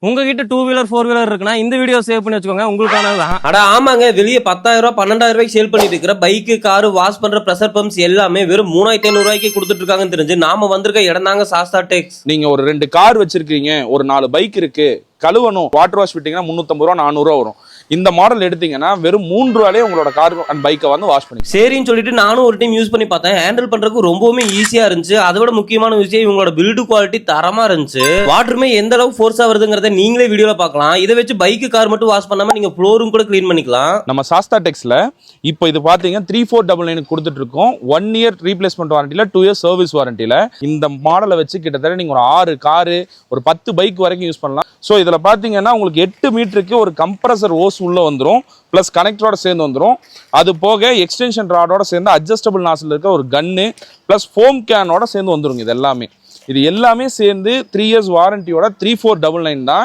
உங்ககிட்ட 2 wheeler 4 wheeler இருக்குன்னா இந்த வீடியோ சேவ் பண்ணி வச்சுக்கோங்க, உங்களுக்கானதான். அட ஆமாங்க, வெளியே 10,000 ரூபாய் 12,000 ரூபாய்க்கு சேல் பண்ணிட்டு இருக்கிற பைக்கு, காரு, வாஷ் பண்ற பிரஷர் பம்ப்ஸ் எல்லாமே வெறும் 3,500 ரூபாய்க்கு கொடுத்துட்டு இருக்காங்கன்னு தெரிஞ்சு நாம வந்திருக்க இடம் தாங்க சாஸ்தா டெக்ஸ். நீங்க ஒரு 2 கார் வச்சிருக்கீங்க, ஒரு 4 பைக் இருக்கு, கழுவணும், வாட்டர் வாஷ் விட்டீங்கன்னா 350 ரூபா 400 ரூபா வரும். இந்த மாடல் எடுத்தீங்கன்னா வெறும் 3 ரூபாயிலே உங்களோட கார் அண்ட் பைக்கை வந்து வாஷ் பண்ணி. சரின்னு சொல்லிட்டு நானும் ஒரு டைம் யூஸ் பண்ணி பார்த்தேன். ஹேண்டில் பண்றதுக்கு ரொம்பவுமே ஈஸியா இருந்துச்சு. அதோட முக்கியமான விஷயம் இவங்களோட பில்டு குவாலிட்டி தரமா இருந்துச்சு. வாட்டருமே எந்த அளவுக்கு ஃபோர்ஸா வருதுங்கிறத நீங்களே வீடியோல பார்க்கலாம். இதை வச்சு பைக்கு, கார் மட்டும் வாஷ் பண்ணாம நீங்க ஃப்ளோரும் கூட கிளீன் பண்ணிக்கலாம். நம்ம சாஸ்தா டெக்ஸ்ல இப்போ இது பாத்தீங்க 3499 கொடுத்துட்டு இருக்கோம். 1 இயர் ரீப்ளேஸ்மெண்ட் வாரண்டில, 2 இயர் சர்வீஸ் வாரண்டில. இந்த மாடலை வச்சு கிட்டத்தட்ட நீங்க ஒரு 6 காரு, ஒரு 10 பைக் வரைக்கும் யூஸ் பண்ணலாம். ஸோ இதுல பாத்தீங்கன்னா உங்களுக்கு 8 மீட்டருக்கு ஒரு கம்ப்ரஸர் ஓஸ் உள்ள வந்துடும், பிளஸ் கனெக்டரோட சேர்ந்து வந்துடும். அது போக எக்ஸ்டென்ஷன் ராடோட சேர்ந்து அட்ஜஸ்டபிள் நாசில் இருக்க ஒரு கன்னு, பிளஸ் ஃபோம் கேனோட சேர்ந்து வந்துருங்க. இது எல்லாமே சேர்ந்து 3 இயர்ஸ் வாரண்டியோட 3499 தான்.